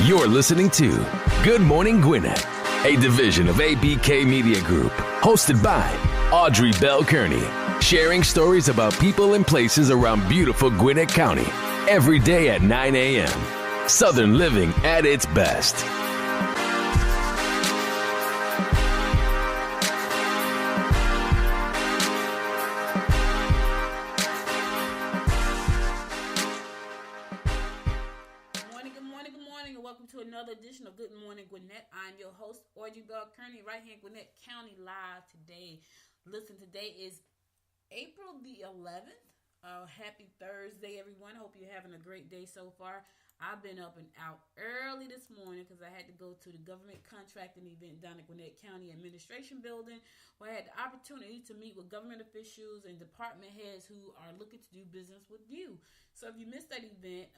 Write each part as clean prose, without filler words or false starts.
You're listening to Good Morning Gwinnett, a division of ABK Media Group, hosted by Audrey Bell Kearney, sharing stories about people and places around beautiful Gwinnett County every day at 9 a.m. Southern living at its best. Edition of Good Morning Gwinnett. I'm your host, Audrey Bell Kearney, right here in Gwinnett County live today. Listen, today is April the 11th. Happy Thursday, everyone. Hope you're having a great day so far. I've been up and out early this morning because I had to go to the government contracting event down at Gwinnett County Administration Building, where I had the opportunity to meet with government officials and department heads who are looking to do business with you. So if you missed that event,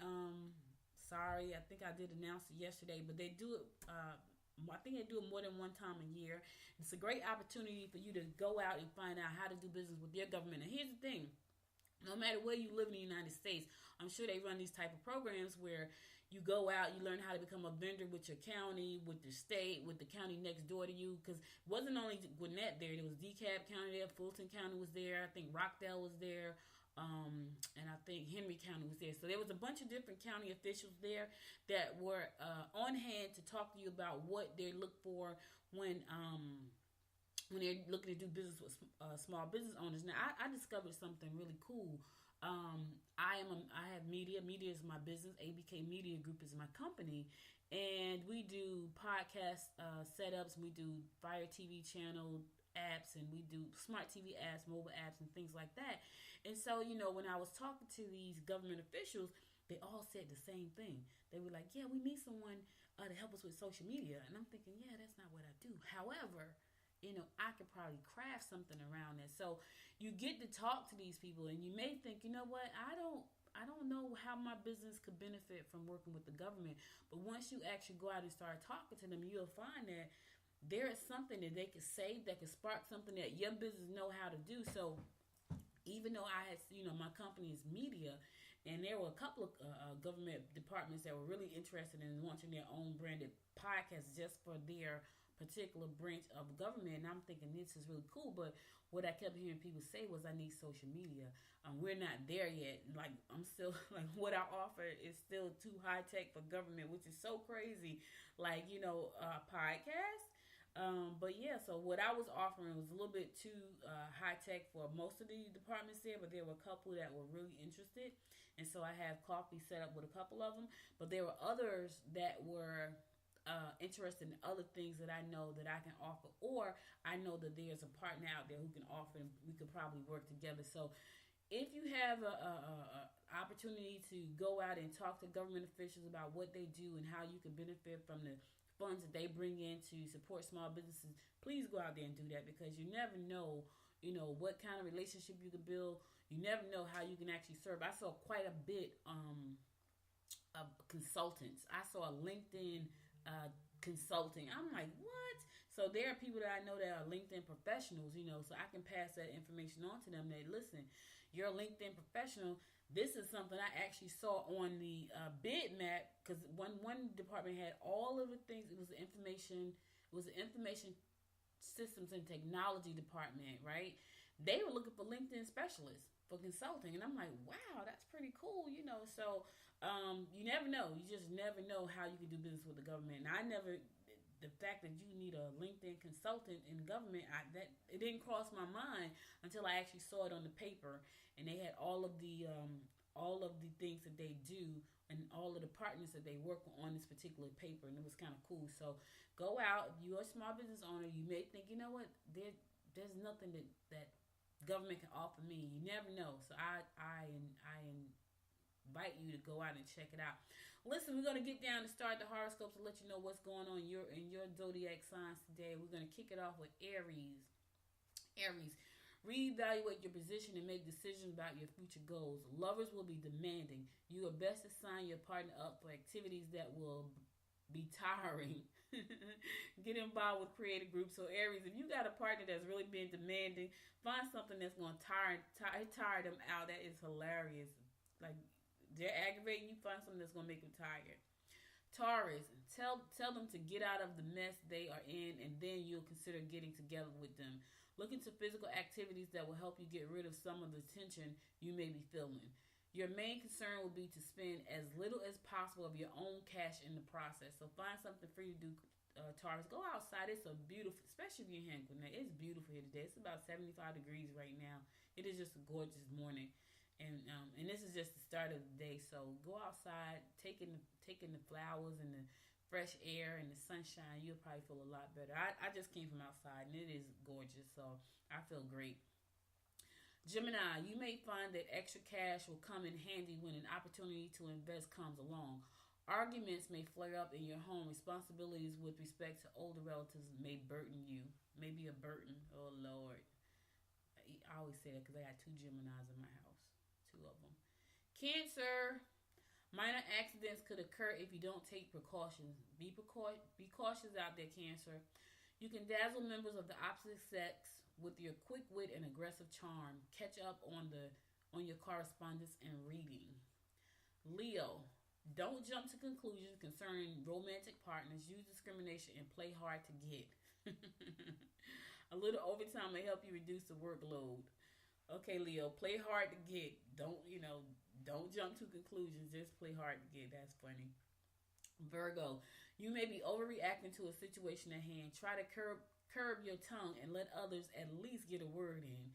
sorry, I think I did announce it yesterday, but they do it, I think they do it more than one time a year. It's a great opportunity for you to go out and find out how to do business with your government. And here's the thing, no matter where you live in the United States, I'm sure they run these type of programs where you go out, you learn how to become a vendor with your county, with the state, with the county next door to you, because it wasn't only Gwinnett there, there was DeKalb County there, Fulton County was there, I think Rockdale was there, and I think Henry County was there. So there was a bunch of different county officials there that were on hand to talk to you about what they look for when they're looking to do business with small business owners. Now, I discovered something really cool. I have media. Media is my business. ABK Media Group is my company, and we do podcast setups. We do Fire TV channel apps, and we do smart TV apps, mobile apps, and things like that. And so, you know, when I was talking to these government officials, they all said the same thing. They were like, yeah, we need someone to help us with social media. And I'm thinking, yeah, that's not what I do. However, you know, I could probably craft something around that. So you get to talk to these people, and you may think, you know what, I don't know how my business could benefit from working with the government. But once you actually go out and start talking to them, you'll find that there is something that they could say that could spark something that your business know how to do. So even though I had, you know, my company is media, and there were a couple of government departments that were really interested in launching their own branded podcast just for their particular branch of government. And I'm thinking this is really cool. But what I kept hearing people say was, I need social media. We're not there yet. Like, I'm still, like, what I offer is still too high tech for government, which is so crazy. Like, you know, podcast. But yeah, so what I was offering was a little bit too high tech for most of the departments there, but there were a couple that were really interested. And so I have coffee set up with a couple of them, but there were others that were interested in other things that I know that I can offer, or I know that there's a partner out there who can offer, and we could probably work together. So if you have a opportunity to go out and talk to government officials about what they do and how you can benefit from the funds that they bring in to support small businesses, please go out there and do that, because you never know, you know, what kind of relationship you can build. You never know how you can actually serve. I saw quite a bit of consultants. I saw a LinkedIn consulting. I'm like, what? So there are people that I know that are LinkedIn professionals, you know, so I can pass that information on to them. That, listen, you're a LinkedIn professional. This is something I actually saw on the bid map, because one department had all of the things. It was the information systems and technology department, right? They were looking for LinkedIn specialists for consulting, and I'm like, wow, that's pretty cool, you know. So you never know. You just never know how you can do business with the government. And the fact that you need a LinkedIn consultant in government, it didn't cross my mind until I actually saw it on the paper, and they had all of the things that they do and all of the partners that they work on this particular paper, and it was kind of cool. So go out. If you're a small business owner, you may think, you know what, there's nothing that government can offer me. You never know. So I invite you to go out and check it out. Listen, we're going to get down and start the horoscopes to let you know what's going on in your zodiac signs today. We're going to kick it off with Aries. Aries, reevaluate your position and make decisions about your future goals. Lovers will be demanding. You are best to sign your partner up for activities that will be tiring. Get involved with creative groups. So Aries, if you got a partner that's really being demanding, find something that's going to tire them out. That is hilarious. Like, they're aggravating you, find something that's going to make them tired. Taurus, tell them to get out of the mess they are in, and then you'll consider getting together with them. Look into physical activities that will help you get rid of some of the tension you may be feeling. Your main concern will be to spend as little as possible of your own cash in the process. So find something for you to do, Taurus. Go outside. It's a beautiful, especially if you're in Gwinnett. It's beautiful here today. It's about 75 degrees right now. It is just a gorgeous morning. And this is just the start of the day. So go outside, taking the flowers and the fresh air and the sunshine. You'll probably feel a lot better. I just came from outside and it is gorgeous. So I feel great. Gemini, you may find that extra cash will come in handy when an opportunity to invest comes along. Arguments may flare up in your home. Responsibilities with respect to older relatives may burden you. Maybe a burden. Oh, Lord. I always say that because I got 2 Geminis in my house. 2 of them. Cancer. Minor accidents could occur if you don't take precautions. Be cautious out there, Cancer. You can dazzle members of the opposite sex with your quick wit and aggressive charm. Catch up on your correspondence and reading. Leo, don't jump to conclusions concerning romantic partners. Use discrimination and play hard to get. A little overtime may help you reduce the workload. Okay, Leo, play hard to get. Don't jump to conclusions. Just play hard to get. That's funny. Virgo, you may be overreacting to a situation at hand. Try to curb your tongue and let others at least get a word in.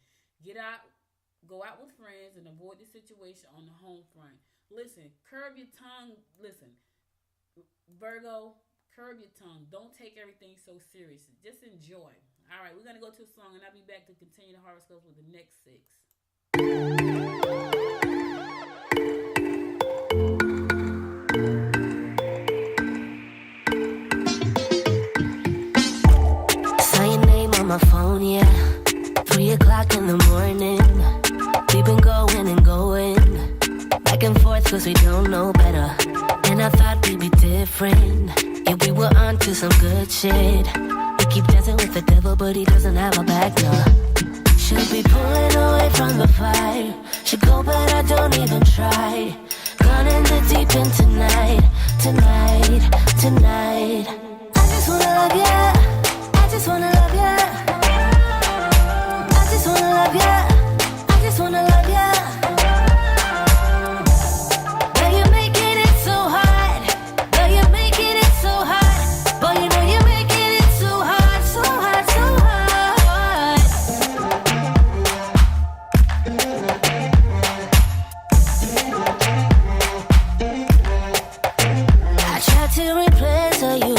Go out with friends and avoid the situation on the home front. Listen, curb your tongue. Listen, Virgo, curb your tongue. Don't take everything so seriously. Just enjoy. All right, we're going to go to a song, and I'll be back to continue the horoscopes with the next 6. Saw your name on my phone, yeah. 3 o'clock in the morning. We've been going and going back and forth cause we don't know better. And I thought we'd be different. Yeah, we were on to some good shit. We keep dancing with the devil, but he doesn't have a back, no. Should be pulling away from the fire. Should go, but I don't even try. Gone in the deep end tonight. I just wanna love ya. I just wanna love ya. I just wanna love ya. I just wanna love ya. Girl, you're making it so hard. Girl, you're making it so hard. Boy, you know you're making it so hard, so hard, so hard. I tried to replace you,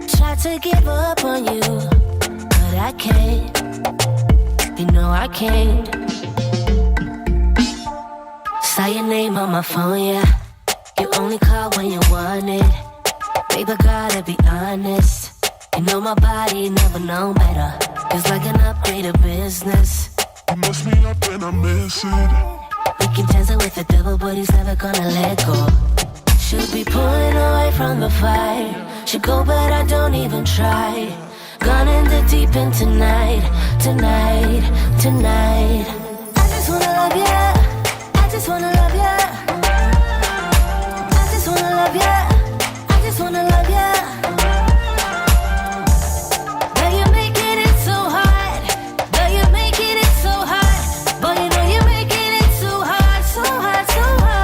tried to give up on you, but I can't. You know I can't. Saw your name on my phone, yeah. You only call when you want it. Baby, gotta be honest. You know my body never known better. It's like an upgraded business. You must be up when I miss it. We keep dancing with the devil, but he's never gonna let go. Should be pulling away from the fire. Should go, but I don't even try. Gone in the deep end tonight. I just wanna love ya. I just wanna love ya. I just wanna love ya. I just wanna love ya. Girl, you're making it so hard. Girl, you're making it so hard. Boy, you know you're making it so hard, so hard, so hard.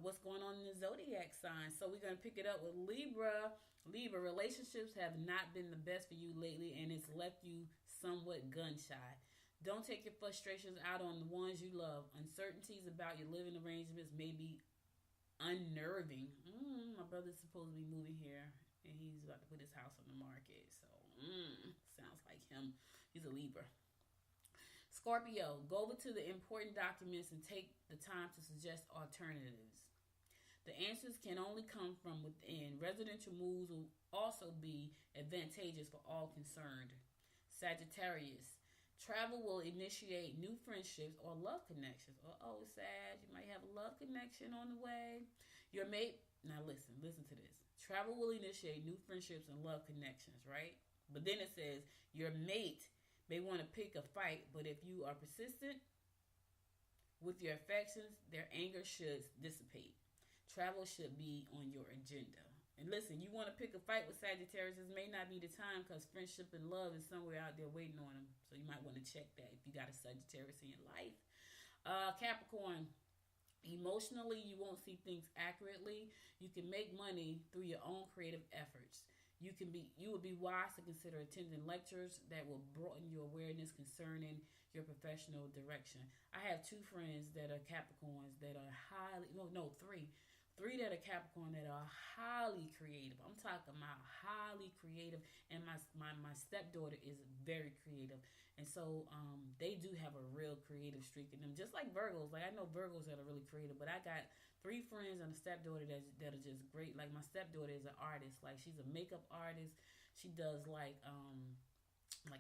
what's going on in the zodiac sign. So we're going to pick it up with Libra. Libra, relationships have not been the best for you lately, and it's left you somewhat gun shy. Don't take your frustrations out on the ones you love. Uncertainties about your living arrangements may be unnerving. My brother's supposed to be moving here, and he's about to put his house on the market. So, sounds like him. He's a Libra. Scorpio, go over to the important documents and take the time to suggest alternatives. The answers can only come from within. Residential moves will also be advantageous for all concerned. Sagittarius, travel will initiate new friendships or love connections. Sag, you might have a love connection on the way. Your mate, now listen to this. Travel will initiate new friendships and love connections, right? But then it says, your mate may want to pick a fight, but if you are persistent with your affections, their anger should dissipate. Travel should be on your agenda. And listen, you want to pick a fight with Sagittarius, this may not be the time because friendship and love is somewhere out there waiting on them. So you might want to check that if you got a Sagittarius in your life. Capricorn, emotionally, you won't see things accurately. You can make money through your own creative efforts. You would be wise to consider attending lectures that will broaden your awareness concerning your professional direction. I have 2 friends that are Capricorns that are three that are Capricorn that are highly creative. I'm talking about highly creative, and my stepdaughter is very creative, and so they do have a real creative streak in them, just like Virgos. Like I know Virgos that are really creative, but I got 3 friends and a stepdaughter that are just great. Like my stepdaughter is an artist. Like she's a makeup artist. She does like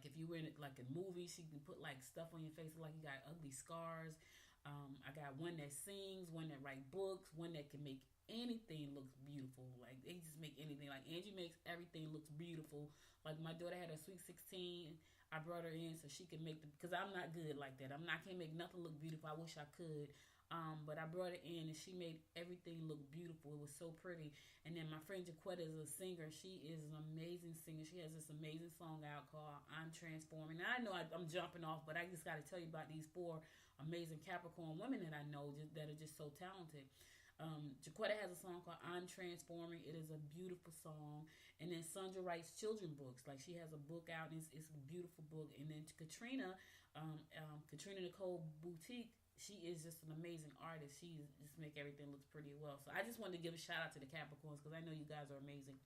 if you were in like a movie, she can put like stuff on your face like you got ugly scars. I got one that sings, one that write books, one that can make anything look beautiful. Like they just make anything. Like Angie makes everything look beautiful. Like my daughter had a sweet 16. I brought her in so she could make because I'm not good like that. I can't make nothing look beautiful. I wish I could. But I brought her in and she made everything look beautiful. It was so pretty. And then my friend Jaquetta is a singer. She is an amazing singer. She has this amazing song out called I'm Transforming. Now I know I'm jumping off, but I just got to tell you about these 4 amazing Capricorn women that I know that are just so talented. Jaquetta has a song called I'm Transforming. It is a beautiful song. And then Sandra writes children books. Like she has a book out and it's a beautiful book. And then Katrina Nicole Boutique, she is just an amazing artist. She just make everything look pretty well. So I just wanted to give a shout out to the Capricorns because I know you guys are amazing.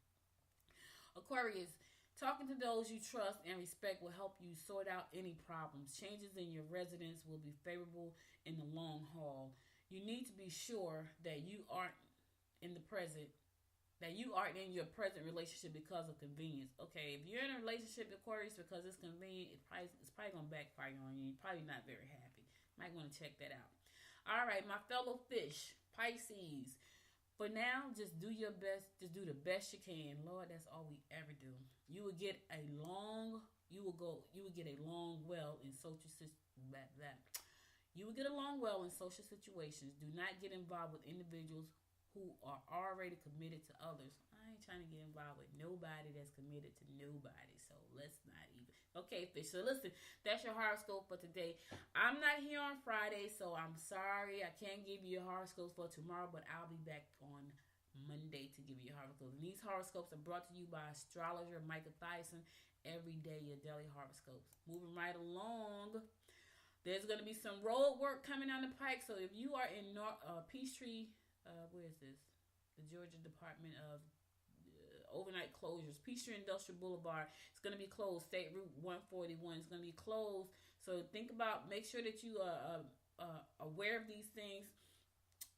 Aquarius, talking to those you trust and respect will help you sort out any problems. Changes in your residence will be favorable in the long haul. You need to be sure that you aren't in your present relationship because of convenience. Okay, if you're in a relationship, Aquarius, because it's convenient, it's probably going to backfire on you. You're probably not very happy. Might want to check that out. All right, my fellow fish, Pisces. For now, just do your best. Just do the best you can. Lord, that's all we ever do. You will get a long well in social You will get along well in social situations. Do not get involved with individuals who are already committed to others. I ain't trying to get involved with nobody that's committed to nobody. So let's not even. Okay, fish. So listen, that's your horoscope for today. I'm not here on Friday, so I'm sorry. I can't give you your horoscopes for tomorrow, but I'll be back on Monday to give you your horoscopes. And these horoscopes are brought to you by astrologer Micah Thyssen. Every day, your daily horoscopes. Moving right along. There's going to be some road work coming down the pike. So if you are in Peachtree, where is this? The Georgia Department of overnight closures. Peachtree Industrial Boulevard. It's going to be closed. State Route 141 is going to be closed. So make sure that you are aware of these things.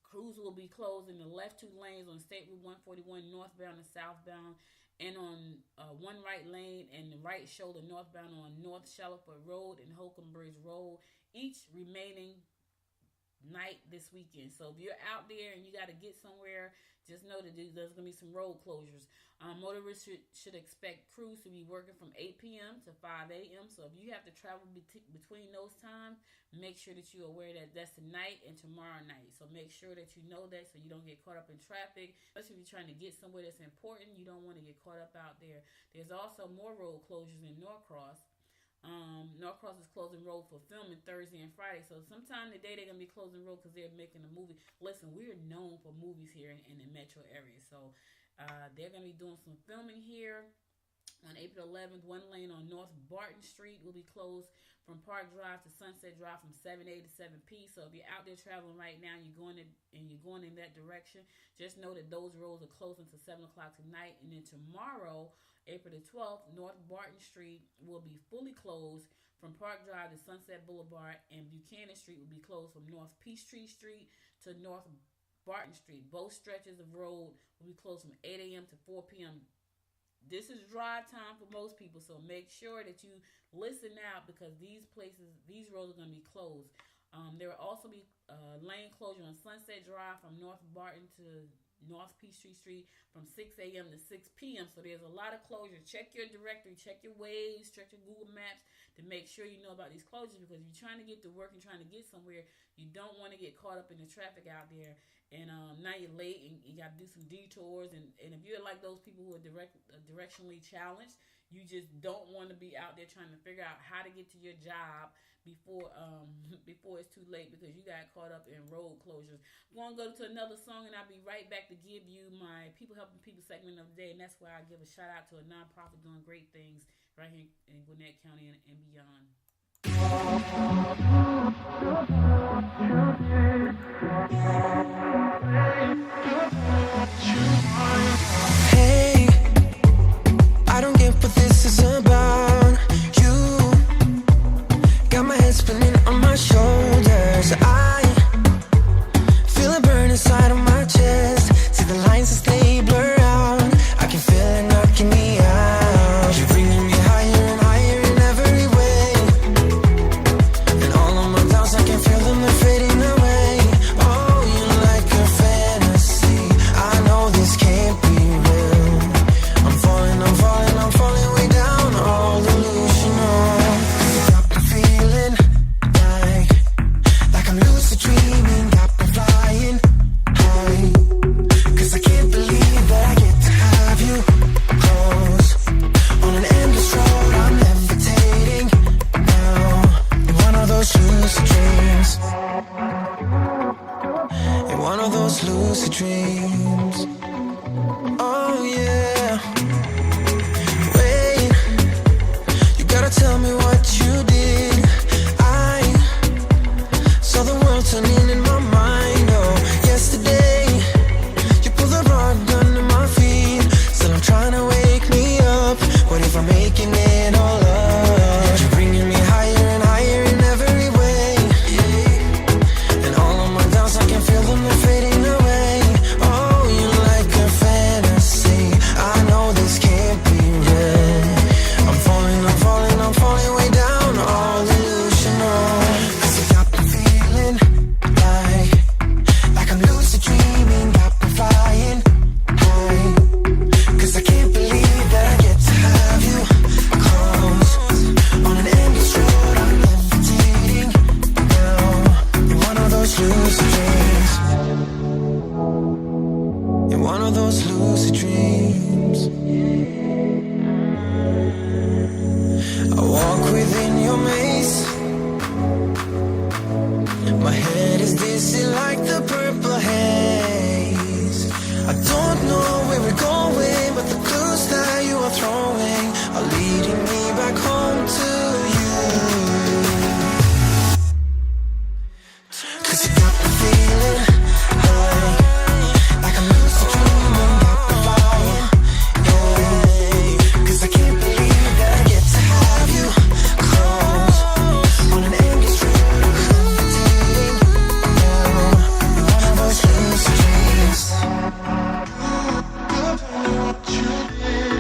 Crews will be closed in the left 2 lanes on State Route 141 northbound and southbound, and on one right lane and the right shoulder northbound on North Shaliford Road and Holcomb Bridge Road, each remaining night this weekend. So if you're out there and you got to get somewhere, just know that there's going to be some road closures. Motorists should expect crews to be working from 8 p.m. to 5 a.m. So if you have to travel between those times, make sure that you're aware that that's tonight and tomorrow night. So make sure that you know that so you don't get caught up in traffic. Especially if you're trying to get somewhere that's important, you don't want to get caught up out there. There's also more road closures in Norcross. Norcross is closing road for filming Thursday and Friday. So sometime today they're going to be closing road because they're making a movie. Listen, we're known for movies here in the metro area. So they're going to be doing some filming here. On April 11th, one lane on North Barton Street will be closed from Park Drive to Sunset Drive from 7 a to 7 p. So if you're out there traveling right now, you're going in that direction, just know that those roads are closed until 7 o'clock tonight. And then tomorrow, April the 12th, North Barton Street will be fully closed from Park Drive to Sunset Boulevard, and Buchanan Street will be closed from North Peachtree Street to North Barton Street. Both stretches of road will be closed from 8 a.m. to 4 p.m. This is drive time for most people, so make sure that you listen out because these roads are going to be closed. There will also be lane closure on Sunset Drive from North Barton to North Peachtree Street from 6 a.m. to 6 p.m. So there's a lot of closure. Check your directory, check your Waze, check your Google Maps to make sure you know about these closures, because if you're trying to get to work and trying to get somewhere, you don't want to get caught up in the traffic out there. And now you're late and you got to do some detours. And if you're like those people who are directionally challenged, you just don't want to be out there trying to figure out how to get to your job before it's too late because you got caught up in road closures. I'm going to go to another song, and I'll be right back to give you my People Helping People segment of the day. And that's where I give a shout out to a nonprofit doing great things right here in Gwinnett County and beyond. Hey, I don't get what this is about. You got my head spinning on my shoulders. I feel it burn inside of my chest. See the lines as they blur out. I can feel it knocking me out. You're bringing me higher and higher in every way. And all of my doubts, I can feel them, they're fading away. Oh, you're like a fantasy. I know this can't be real. I'm falling way down. All delusional. Got me feeling like I'm lucid dreaming. Got me flying high. 'Cause I can't believe that I get to have you close. On an endless road, I'm levitating now. In one of those lucid dreams. In one of those lucid dreams. Oh yeah. Wait, you gotta tell me what you did. I saw the world turning in my mind. Oh, yesterday you pulled the rug under my feet. Still I'm trying to wake me up. What if I'm making it all up? You're bringing me higher and higher in every way. And all of my doubts, I can feel them, they're fading away. Oh, you're like a fantasy. I know this can't be real. I'm falling way down. All delusional. 'Cause you got me feeling like I'm lucid dreaming. Got me flying high. 'Cause I can't believe that I get to have you close. On an endless road, I'm levitating now. In one of those lucid dreams. In one of those lucid dreams. I walk within your maze. My head is dizzy like the purple haze. I don't know where we're going, but the clues that you are throwing are leading me back home to you. 'Cause you got me feeling like I'm lucid dreaming. Got me flying, yeah. 'Cause I can't believe that I get to have you close. On an endless road, I'm levitating now. In one of those lucid dreams.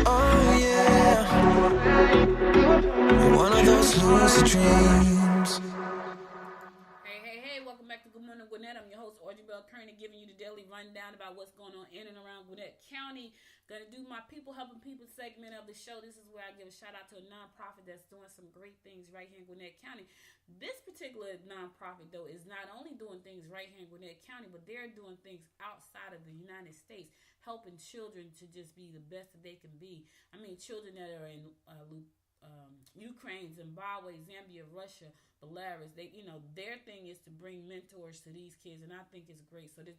Oh yeah. In one of those lucid dreams. Hey, welcome back to Good Morning Gwinnett. I'm your host, Audrey Bell Kearney, giving you the daily rundown about what's going on in and around Gwinnett County. Gonna do my People Helping People segment of the show. This is where I give a shout out to a nonprofit that's doing some great things right here in Gwinnett County. This particular nonprofit, though, is not only doing things right here in Gwinnett County, but they're doing things outside of the United States, helping children to just be the best that they can be. I mean, children that are in Ukraine, Zimbabwe, Zambia, Russia, Belarus. They, their thing is to bring mentors to these kids, and I think it's great. So the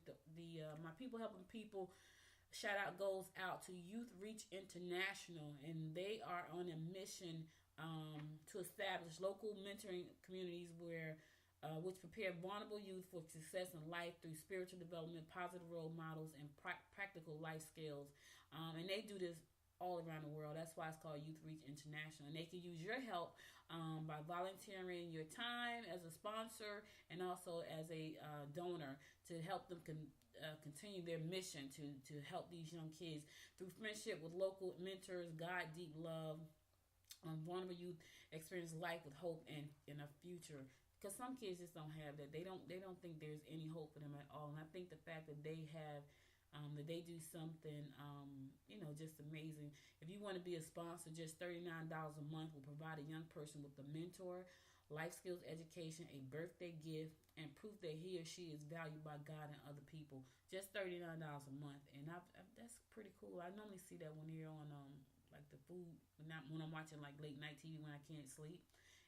my people helping people. Shout out goes out to Youth Reach International, and they are on a mission to establish local mentoring communities which prepare vulnerable youth for success in life through spiritual development, positive role models, and practical life skills. And they do this all around the world. That's why it's called Youth Reach International. And they can use your help by volunteering your time as a sponsor and also as a donor to help them continue their mission to help these young kids through friendship with local mentors, guide deep love. Vulnerable youth experience life with hope and in a future. Because some kids just don't have that. They don't think there's any hope for them at all. And I think the fact that they have that they do something, just amazing. If you want to be a sponsor, just $39 a month will provide a young person with a mentor, life skills education, a birthday gift, and proof that he or she is valued by God and other people. Just $39 a month, and that's pretty cool. I normally see that when they're on like the food, when I'm watching like late night TV when I can't sleep.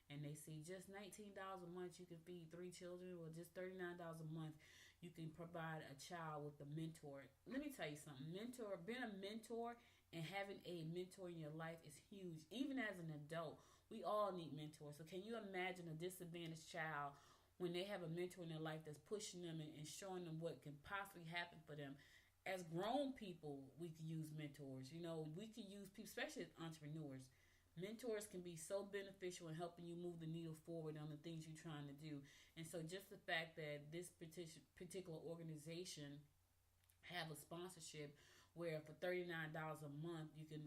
And they see just $19 a month you can feed 3 children, or just $39 a month you can provide a child with a mentor. Let me tell you something. Being a mentor and having a mentor in your life is huge. Even as an adult, we all need mentors. So can you imagine a disadvantaged child when they have a mentor in their life that's pushing them and showing them what can possibly happen for them? As grown people, we can use mentors. We can use people, especially as entrepreneurs. Mentors can be so beneficial in helping you move the needle forward on the things you're trying to do. And so just the fact that this particular organization have a sponsorship where for $39 a month you can,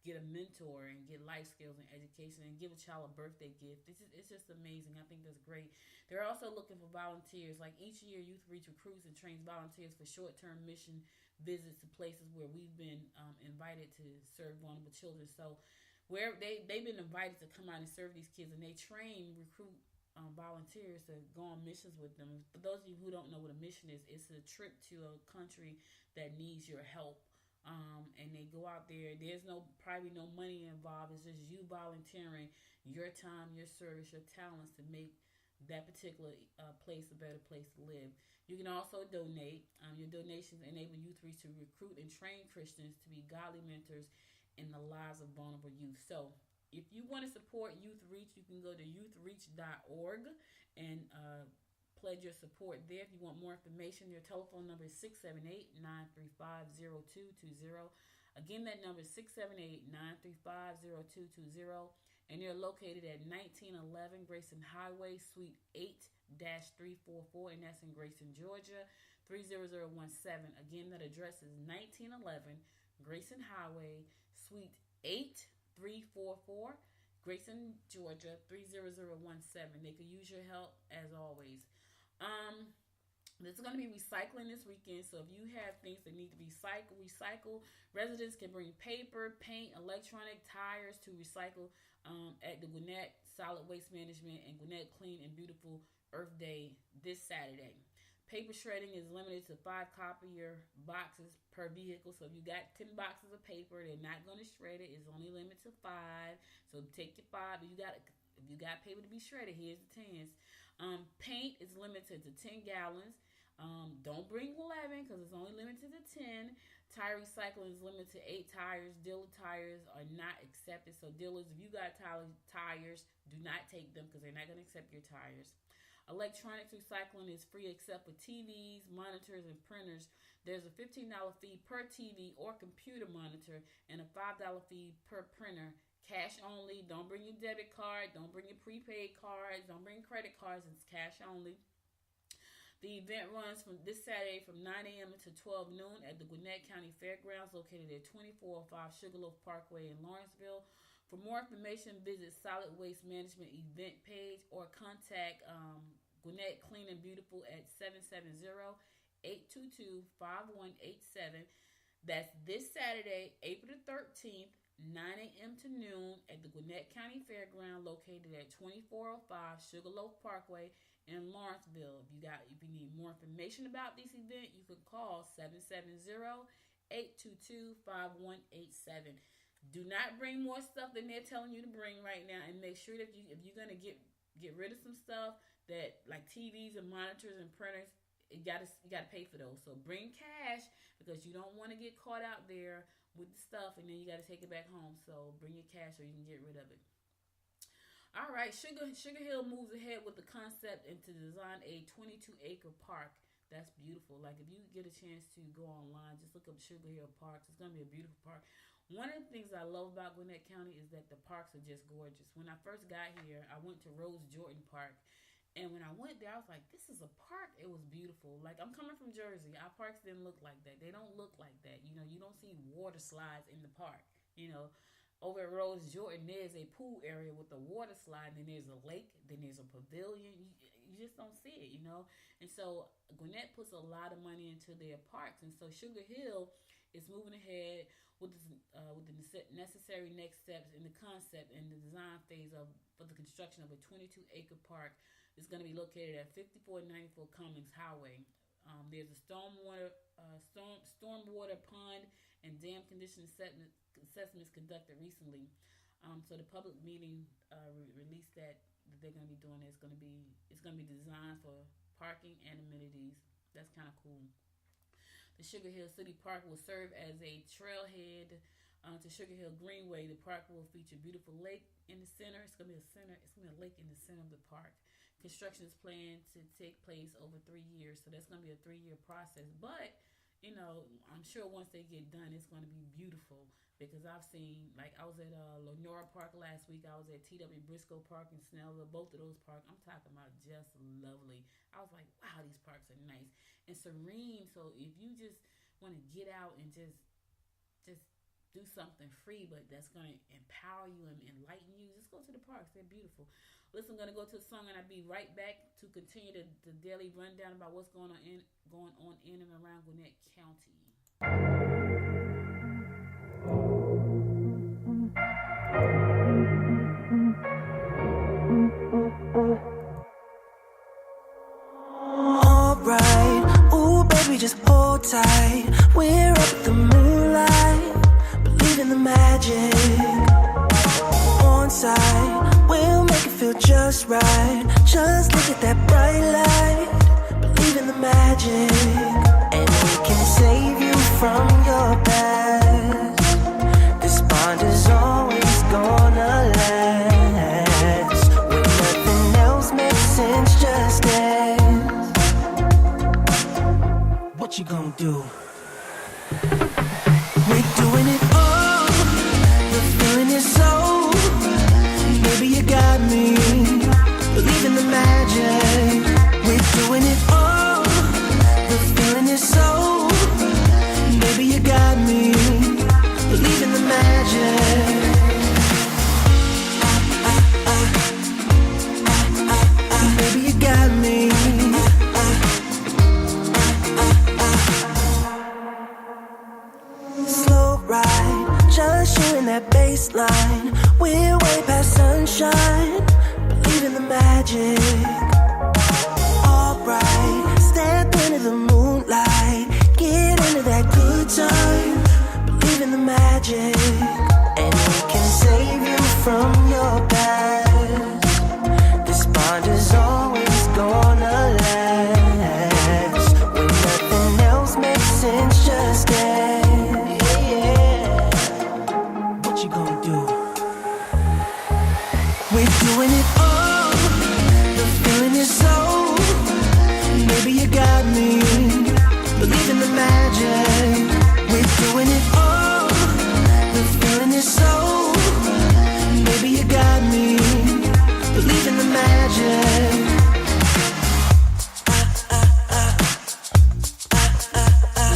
get a mentor and get life skills and education and give a child a birthday gift. It's just amazing. I think that's great. They're also looking for volunteers. Like each year, Youth Reach recruits and trains volunteers for short-term mission visits to places where we've been invited to serve vulnerable children. So where they've been invited to come out and serve these kids, and they recruit volunteers to go on missions with them. For those of you who don't know what a mission is, it's a trip to a country that needs your help. And they go out there. There's probably no money involved. It's just you volunteering your time, your service, your talents to make that particular place a better place to live. You can also donate. Your donations enable Youth Reach to recruit and train Christians to be godly mentors in the lives of vulnerable youth. So if you want to support Youth Reach, you can go to youthreach.org and pledge your support there. If you want more information, your telephone number is 678-935-0220. Again, that number is 678-935-0220. And they're located at 1911 Grayson Highway, Suite 8-344, and that's in Grayson, Georgia, 30017. Again, that address is 1911 Grayson Highway, Suite 8344, Grayson, Georgia, 30017. They could use your help as always. This is going to be recycling this weekend, so if you have things that need to be recycle. Residents can bring paper, paint, electronic, tires to recycle at the Gwinnett Solid Waste Management and Gwinnett Clean and Beautiful Earth Day this Saturday. Paper shredding is limited to 5 copier boxes per vehicle. So if you got 10 boxes of paper, they're not going to shred it. It's only limited to 5. So take your 5. If you got paper to be shredded, here's the 10s. Paint is limited to 10 gallons. Don't bring 11 because it's only limited to 10. Tire recycling is limited to 8 tires. Dealer tires are not accepted. So dealers, if you got tires, do not take them because they're not going to accept your tires. Electronics recycling is free except for TVs, monitors, and printers. There's a $15 fee per TV or computer monitor and a $5 fee per printer. Cash only. Don't bring your debit card. Don't bring your prepaid cards. Don't bring credit cards. It's cash only. The event runs from this Saturday from 9 a.m. to 12 noon at the Gwinnett County Fairgrounds located at 2405 Sugarloaf Parkway in Lawrenceville. For more information, visit Solid Waste Management event page or contact Gwinnett Clean and Beautiful at 770-822-5187. That's this Saturday, April the 13th, 9 a.m. to noon at the Gwinnett County Fairground located at 2405 Sugarloaf Parkway in Lawrenceville. If you need more information about this event, you can call 770-822-5187. Do not bring more stuff than they're telling you to bring right now, and make sure that if you're gonna get rid of some stuff that like TVs and monitors and printers, you gotta pay for those. So bring cash because you don't want to get caught out there with the stuff and then you gotta take it back home. So bring your cash so you can get rid of it. All right, Sugar Hill moves ahead with the concept and to design a 22-acre park. That's beautiful. Like if you get a chance to go online, just look up Sugar Hill Parks. It's gonna be a beautiful park. One of the things I love about Gwinnett County is that the parks are just gorgeous. When I first got here, I went to Rose Jordan Park. And when I went there, I was like, this is a park. It was beautiful. Like, I'm coming from Jersey. Our parks didn't look like that. They don't look like that. You know, you don't see water slides in the park. You know, over at Rose Jordan, there's a pool area with a water slide. Then there's a lake. Then there's a pavilion. You just don't see it, you know. And so Gwinnett puts a lot of money into their parks. And so Sugar Hill is moving ahead with the necessary next steps in the concept and the design phase for the construction of a 22-acre park. It's going to be located at 5494 Cummings Highway. There's a stormwater pond and dam condition assessments conducted recently. So the public meeting released that they're going to be doing it. It's going to be designed for parking and amenities. That's kind of cool. The Sugar Hill City Park will serve as a trailhead to Sugar Hill Greenway. The park will feature a beautiful lake in the center. It's going to be a lake in the center of the park. Construction is planned to take place over 3 years, so that's going to be a 3-year process. But, you know, I'm sure once they get done, it's going to be beautiful because I've seen, like, I was at Lenora Park last week. I was at T.W. Briscoe Park in Snellville. Both of those parks, I'm talking about just lovely. I was like, wow, these parks are nice and serene. So if you just want to get out and just do something free, but that's going to empower you and enlighten you, just go to the parks. They're beautiful. Listen, I'm going to go to a song and I'll be right back to continue the daily rundown about what's going on in and around Gwinnett County. Alright, ooh baby, just hold tight. We're up the moonlight, believe in the magic. On side, we'll make it feel just right. Just look at that bright light, believe in the magic. And we can save you from your past. This bond is always gonna last. When nothing else makes sense, just dance. What you gonna do? We're doing it all. The feeling is so. Baby, you got me. Believe in the magic. We're doing it all. The feeling is so. Baby, you got me. Believe in the magic. Baby, you got me. Slow ride, just you in that baseline. We're way past sunshine. Believe in the magic. Alright, step into the moonlight. Get into that good time. Believe in the magic. And we can save you from your past. This bond is always gonna last. When nothing else makes sense, just dance. Yeah. What you gonna do? We're doing it all. The feeling is so. Baby, you got me. Believe in the magic. We're doing it all. The feeling is so. Baby, you got me. Believe in the magic.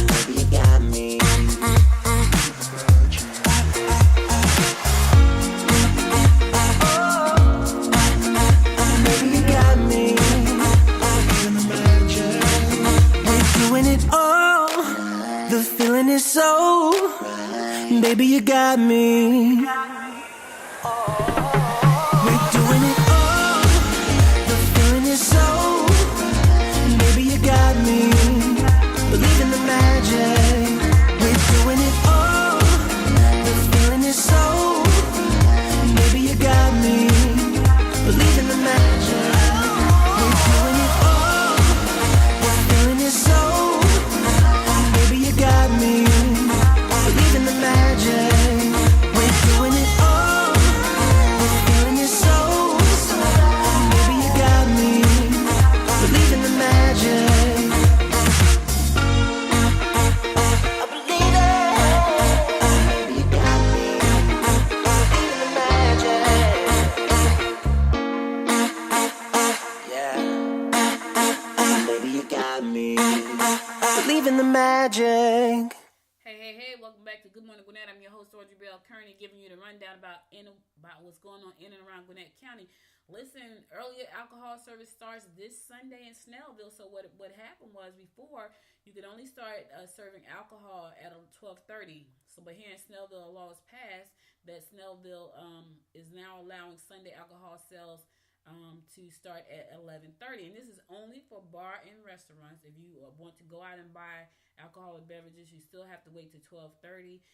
Baby, you got me. Baby, you got me. We're doing it all. The feeling is so. Baby, you got me. We're doing it all. The feeling is so. Baby, you got me. Believe in the magic. We're doing it all. The feeling is so. Hey, welcome back to Good Morning Gwinnett. I'm your host, Audrey Bell Kearney, giving you the rundown about what's going on in and around Gwinnett County. Listen, earlier alcohol service starts this Sunday in Snellville. So what happened was before, you could only start serving alcohol at 12:30. So, but here in Snellville, a law is passed that Snellville is now allowing Sunday alcohol sales to start at 11:30, and this is only for bar and restaurants. If you want to go out and buy alcoholic beverages, you still have to wait till 12:30,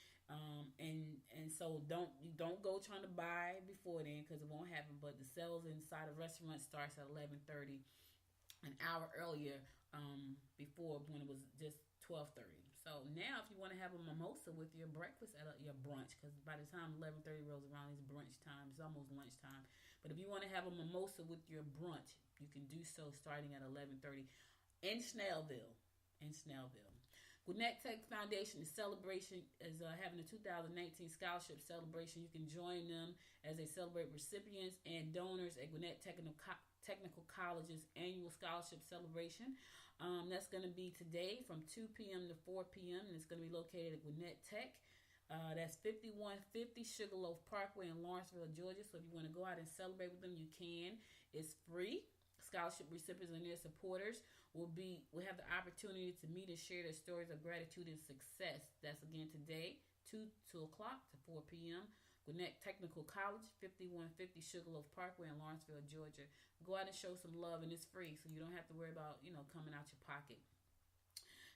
and so don't go trying to buy before then because it won't happen. But the sales inside of restaurants starts at 11:30, an hour earlier before when it was just 12:30. So now, if you want to have a mimosa with your breakfast at your brunch, because by the time 11:30 rolls around, it's brunch time. It's almost lunchtime. But if you want to have a mimosa with your brunch, you can do so starting at 11:30 in Snellville. Gwinnett Tech Foundation is having a 2019 scholarship celebration. You can join them as they celebrate recipients and donors at Gwinnett Technical College's annual scholarship celebration. That's going to be today from 2 p.m. to 4 p.m. and it's going to be located at Gwinnett Tech. That's 5150 Sugarloaf Parkway in Lawrenceville, Georgia. So if you want to go out and celebrate with them, you can. It's free. Scholarship recipients and their supporters will have the opportunity to meet and share their stories of gratitude and success. That's again today, 2 o'clock to 4 p.m. Gwinnett Technical College, 5150 Sugarloaf Parkway in Lawrenceville, Georgia. Go out and show some love, and it's free, so you don't have to worry about coming out your pocket.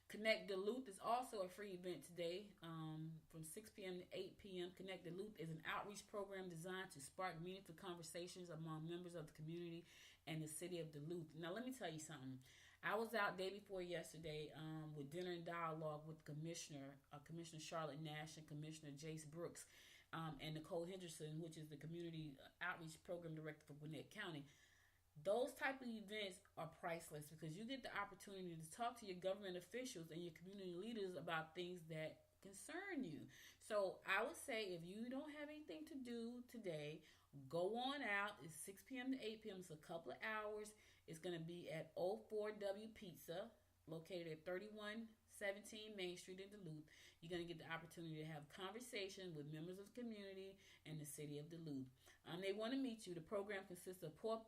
Connect Duluth is also a free event today from 6 p.m. to 8 p.m. Connect Duluth is an outreach program designed to spark meaningful conversations among members of the community and the city of Duluth. Now, let me tell you something. I was out day before yesterday with dinner and dialogue with Commissioner Charlotte Nash and Commissioner Jace Brooks and Nicole Henderson, which is the Community Outreach Program Director for Gwinnett County. Those type of events are priceless because you get the opportunity to talk to your government officials and your community leaders about things that concern you. So I would say if you don't have anything to do today, go on out. It's 6 p.m. to 8 p.m. It's a couple of hours. It's going to be at 04W Pizza, located at 3117 Main Street in Duluth. You're going to get the opportunity to have conversation with members of the community and the city of Duluth. They want to meet you. The program consists of four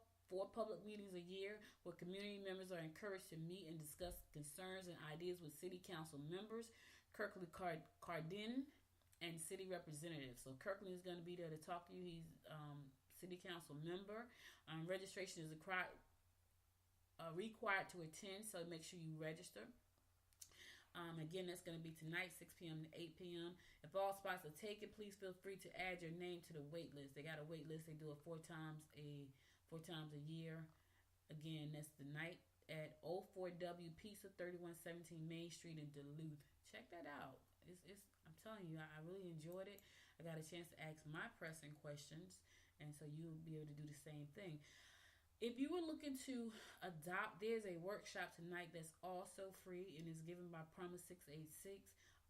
public meetings a year where community members are encouraged to meet and discuss concerns and ideas with city council members, Kirkland Cardin, and city representatives. So Kirkland is going to be there to talk to you. He's city council member. Registration is required to attend, so make sure you register. Again, that's going to be tonight, 6 p.m. to 8 p.m. If all spots are taken, please feel free to add your name to the wait list. They got a wait list. They do it four times a year. Again, that's the night at 04W Pizza, 3117 Main Street in Duluth. Check that out. I'm telling you, I really enjoyed it. I got a chance to ask my pressing questions, and so you'll be able to do the same thing. If you were looking to adopt, there's a workshop tonight that's also free and is given by Promise 686,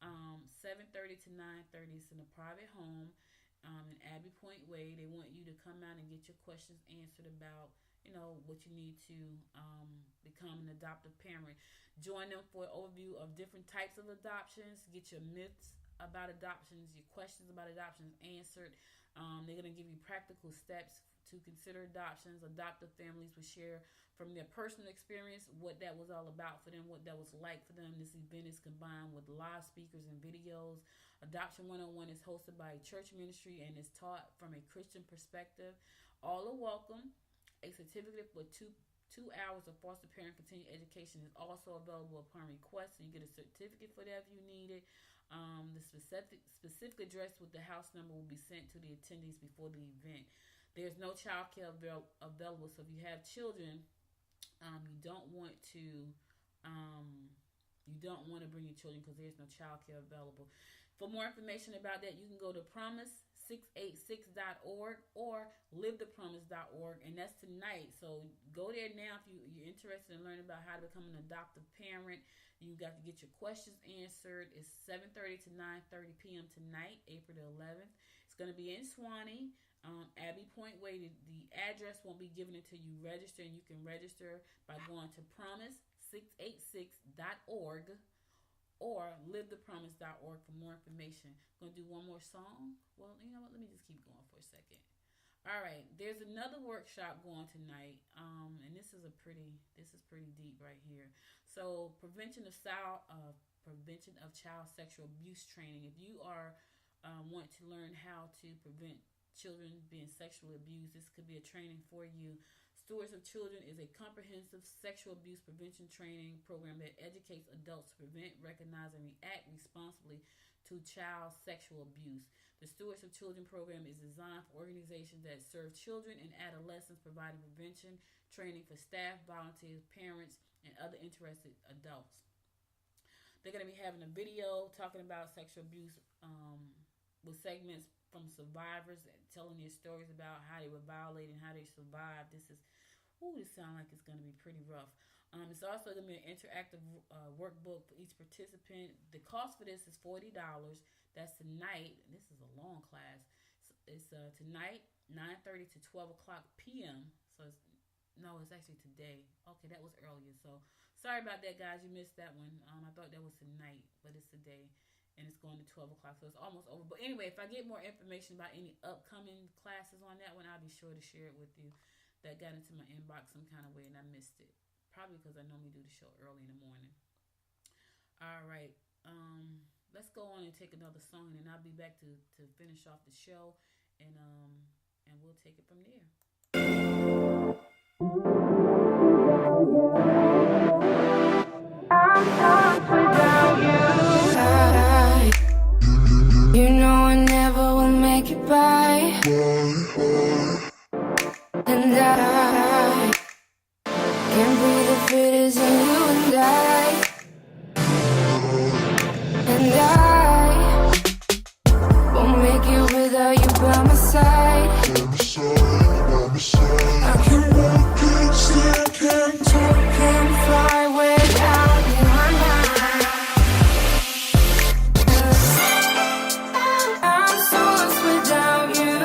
7:30 to 9:30. It's in a private home in Abbey Point Way. They want you to come out and get your questions answered about, what you need to become an adoptive parent. Join them for an overview of different types of adoptions. Get your myths about adoptions, your questions about adoptions answered. They're going to give you practical steps to consider adoptions. Adoptive families will share from their personal experience what that was all about for them, what that was like for them. This event is combined with live speakers and videos. Adoption 101 is hosted by a church ministry and is taught from a Christian perspective. All are welcome. A certificate for two hours of foster parent continuing education is also available upon request. So you get a certificate for that if you need it. The specific address with the house number will be sent to the attendees before the event. There's no child care available, so if you have children, you don't want to bring your children because there's no child care available. For more information about that, you can go to promise686.org or livethepromise.org, and that's tonight. So go there now if you're interested in learning about how to become an adoptive parent. You got to get your questions answered. It's 7:30 to 9:30 p.m. tonight, April the 11th. It's going to be in Swanee, Abbey Point Way. The address won't be given until you register, and you can register by going to promise686.org or livethepromise.org for more information. Gonna do one more song. Well, you know what? Let me just keep going for a second. All right, there's another workshop going tonight, and this is pretty deep right here. So, prevention of child sexual abuse training. If you are want to learn how to prevent children being sexually abused, this could be a training for you. Stewards of Children is a comprehensive sexual abuse prevention training program that educates adults to prevent, recognize, and react responsibly to child sexual abuse. The Stewards of Children program is designed for organizations that serve children and adolescents, providing prevention training for staff, volunteers, parents, and other interested adults. They're going to be having a video talking about sexual abuse with segments from survivors telling their stories about how they were violated and how they survived. This sounds like it's going to be pretty rough. It's also going to be an interactive workbook for each participant. The cost for this is $40. That's tonight. This is a long class. It's tonight, 9:30 to 12 o'clock p.m. So it's actually today. Okay, that was earlier. So sorry about that, guys. You missed that one. I thought that was tonight, but it's today. And it's going to 12 o'clock, so it's almost over. But anyway, if I get more information about any upcoming classes on that one, I'll be sure to share it with you. That got into my inbox some kind of way, and I missed it. Probably because I normally do the show early in the morning. All right. Let's go on and take another song, and I'll be back to finish off the show, and we'll take it from there. I'm lost without you. You know I never will make it by. And I can't breathe if it isn't you and I. And I won't make it without you by my side. I can walk and stand, can't talk, can't fly without you. I'm so lost without you.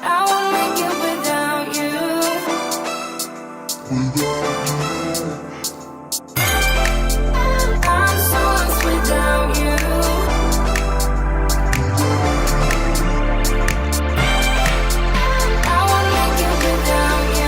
I won't make it without you. I'm so lost without you. I won't make it without you.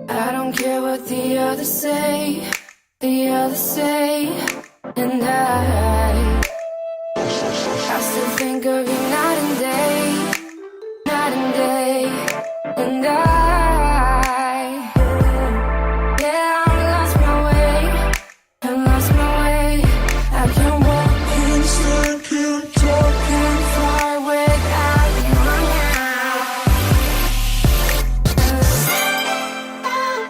I don't care what the others say, and I still think of you night and day, and yeah, I lost my way, I can't walk, can't stand, can't talk, can't fly without you.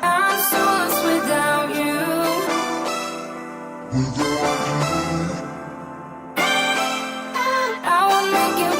I'm so lost without you. I won't make it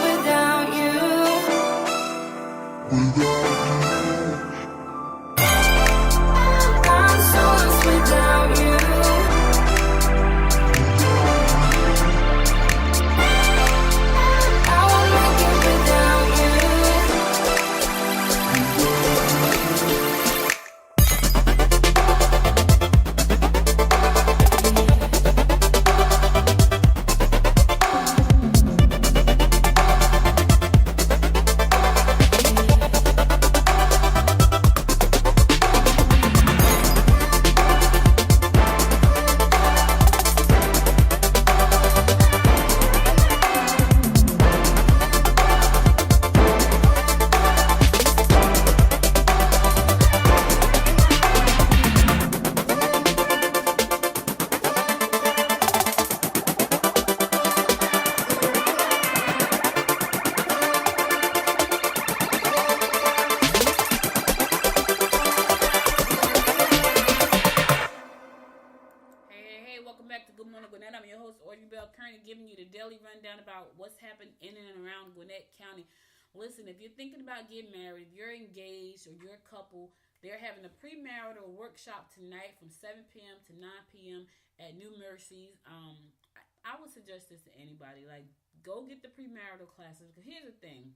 Gwinnett County. Listen, if you're thinking about getting married, if you're engaged or you're a couple, they're having a premarital workshop tonight from 7 p.m. to 9 p.m. at New Mercies. I would suggest this to anybody. Like, go get the premarital classes. Because here's the thing.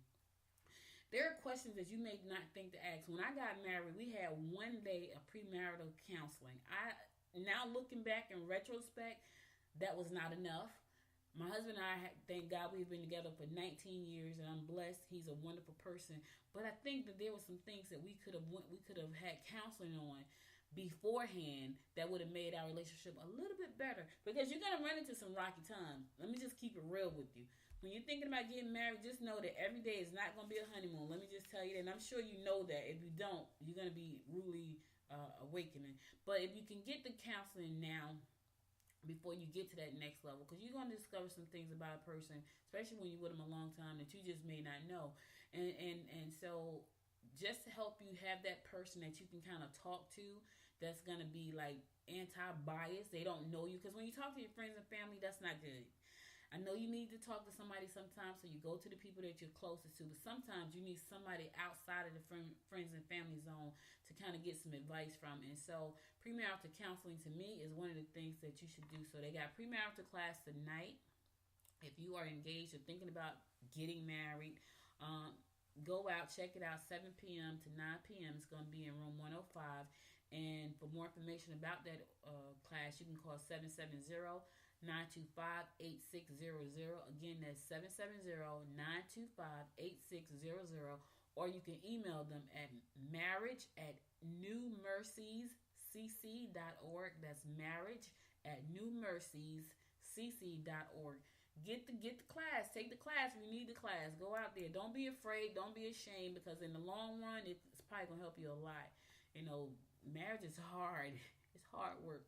There are questions that you may not think to ask. When I got married, we had 1 day of premarital counseling. Now looking back in retrospect, that was not enough. My husband and I, thank God, we've been together for 19 years, and I'm blessed. He's a wonderful person. But I think that there were some things that we could have had counseling on beforehand that would have made our relationship a little bit better. Because you're going to run into some rocky times. Let me just keep it real with you. When you're thinking about getting married, just know that every day is not going to be a honeymoon. Let me just tell you that. And I'm sure you know that. If you don't, you're going to be really awakening. But if you can get the counseling now before you get to that next level, because you're going to discover some things about a person, especially when you're with them a long time, that you just may not know. And so just to help you have that person that you can kind of talk to that's going to be like anti-biased. They don't know you. Because when you talk to your friends and family, that's not good. I know you need to talk to somebody sometimes, so you go to the people that you're closest to. But sometimes you need somebody outside of the friends and family zone to kind of get some advice from. And so premarital counseling to me is one of the things that you should do. So they got premarital class tonight. If you are engaged or thinking about getting married, go out, check it out, 7 p.m. to 9 p.m. It's going to be in room 105. And for more information about that class, you can call 770-925-8600. Again, that's 770-925-8600. Or you can email them at marriage@newmerciescc.org. That's marriage@newmerciescc.org. Get the class. Take the class. We need the class. Go out there. Don't be afraid. Don't be ashamed, because in the long run, it's probably going to help you a lot. You know, marriage is hard. It's hard work.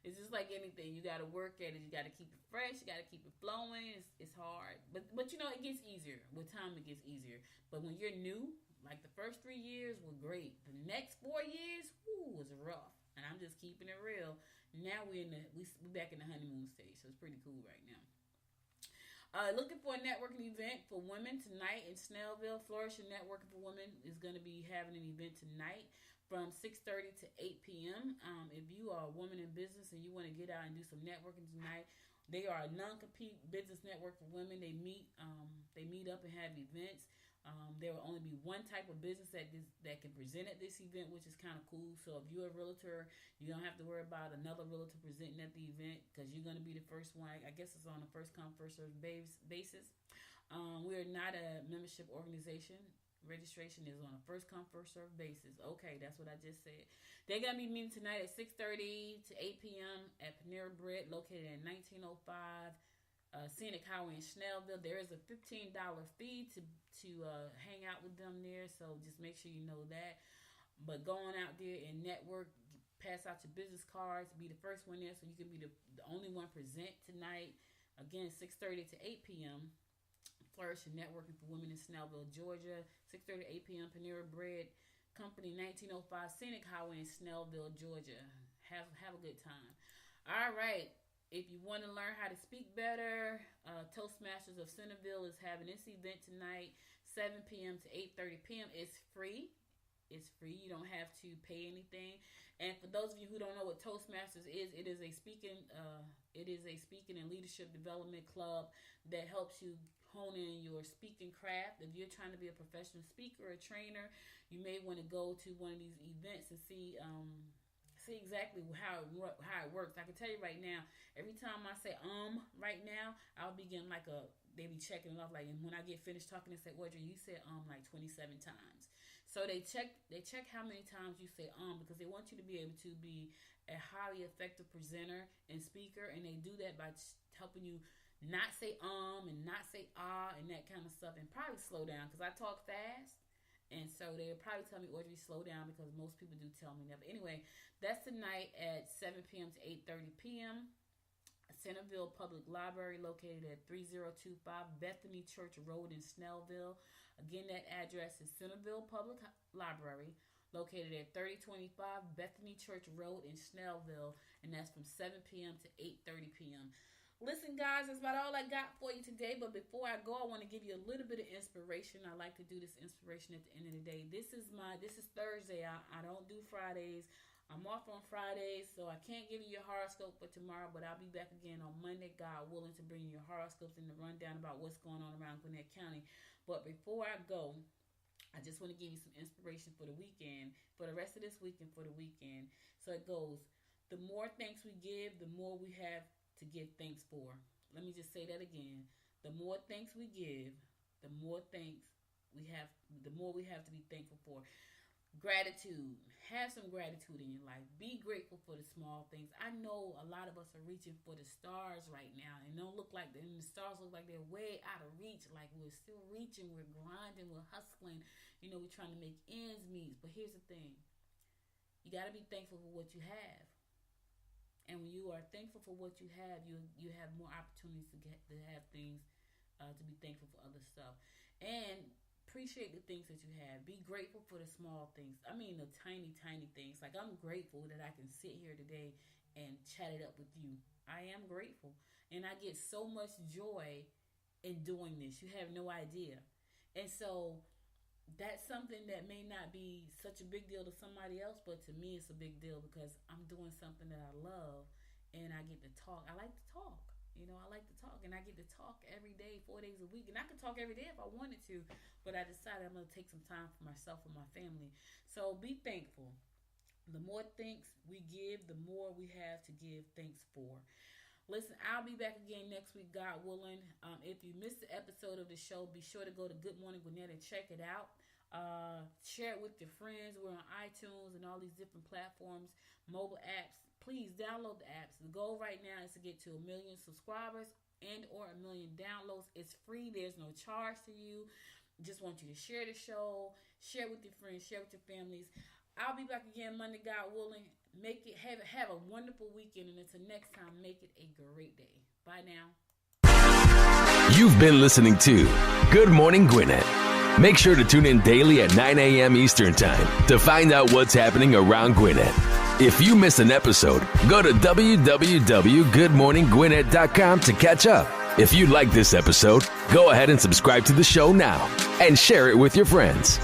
It's just like anything. You got to work at it. You got to keep it fresh. You got to keep it flowing. It's hard. But you know, it gets easier. With time, it gets easier. But when you're new, like the first 3 years were great. The next 4 years, was rough. And I'm just keeping it real. Now we're back in the honeymoon stage. So it's pretty cool right now. Looking for a networking event for women tonight in Snellville. Flourish and Networking for Women is going to be having an event tonight from 6:30 to 8 p.m. If you are a woman in business and you want to get out and do some networking tonight, they are a non-compete business network for women. They meet up and have events. There will only be one type of business that can present at this event, which is kind of cool. So if you're a realtor, you don't have to worry about another realtor presenting at the event, because you're going to be the first one. I guess it's on a first come, first served basis. We're not a membership organization. Registration is on a first come, first served basis. Okay, that's what I just said. They're going to be meeting tonight at 6:30 to 8 p.m. at Panera Bread, located at 1905 Scenic Highway in Snellville. There is a $15 fee to hang out with them there, so just make sure you know that. But go on out there and network, pass out your business cards, be the first one there, so you can be the only one present tonight. Again, 6:30 to 8 p.m. Flourish and Networking for Women in Snellville, Georgia. 6:30 to 8 p.m. Panera Bread Company, 1905 Scenic Highway in Snellville, Georgia. Have a good time. All right. If you want to learn how to speak better, Toastmasters of Centerville is having this event tonight, 7 p.m. to 8:30 p.m. It's free. It's free. You don't have to pay anything. And for those of you who don't know what Toastmasters is, it is a speaking and leadership development club that helps you hone in your speaking craft. If you're trying to be a professional speaker or trainer, you may want to go to one of these events and see exactly how it works. I can tell you right now, every time I say right now, I'll begin they be checking it off. Like, and when I get finished talking, they say, Audrey, you said like 27 times. So they check how many times you say because they want you to be able to be a highly effective presenter and speaker, and they do that by helping you not say and not say and that kind of stuff, and probably slow down, because I talk fast. And so they'll probably tell me, Audrey, slow down, because most people do tell me that. But anyway, that's tonight at 7 p.m. to 8:30 p.m. Centerville Public Library, located at 3025 Bethany Church Road in Snellville. Again, that address is Centerville Public Library, located at 3025 Bethany Church Road in Snellville. And that's from 7 p.m. to 8:30 p.m. Listen, guys, that's about all I got for you today. But before I go, I want to give you a little bit of inspiration. I like to do this inspiration at the end of the day. This is Thursday. I don't do Fridays. I'm off on Fridays, so I can't give you your horoscope for tomorrow, but I'll be back again on Monday, God willing, to bring you your horoscopes and the rundown about what's going on around Gwinnett County. But before I go, I just want to give you some inspiration for the weekend, for the rest of this week and for the weekend. So it goes, the more thanks we give, the more we have to give thanks for. Let me just say that again. The more thanks we give, the more thanks we have, the more we have to be thankful for. Gratitude. Have some gratitude in your life. Be grateful for the small things. I know a lot of us are reaching for the stars right now, and the stars look like they're way out of reach. Like we're still reaching, we're grinding, we're hustling. We're trying to make ends meet. But here's the thing: you got to be thankful for what you have. And when you are thankful for what you have have more opportunities to have things, to be thankful for other stuff. And appreciate the things that you have. Be grateful for the small things. I mean, the tiny, tiny things. Like, I'm grateful that I can sit here today and chat it up with you. I am grateful. And I get so much joy in doing this. You have no idea. And so that's something that may not be such a big deal to somebody else, but to me it's a big deal because I'm doing something that I love and I get to talk. I like to talk. I like to talk, and I get to talk every day, 4 days a week. And I could talk every day if I wanted to, but I decided I'm going to take some time for myself and my family. So be thankful. The more thanks we give, the more we have to give thanks for. Listen, I'll be back again next week, God willing. If you missed the episode of the show, be sure to go to Good Morning Gwinnett and check it out. Share it with your friends. We're on iTunes and all these different platforms, mobile apps. Please download the apps. The goal right now is to get to 1 million subscribers and or 1 million downloads. It's free. There's no charge to you. Just want you to share the show, share with your friends, share with your families. I'll be back again Monday, God willing. Have a wonderful weekend, and until next time, make it a great day. Bye now. You've been listening to Good Morning Gwinnett. Make sure to tune in daily at 9 a.m. Eastern Time to find out what's happening around Gwinnett. If you missed an episode, go to www.goodmorninggwinnett.com to catch up. If you like this episode, go ahead and subscribe to the show now and share it with your friends.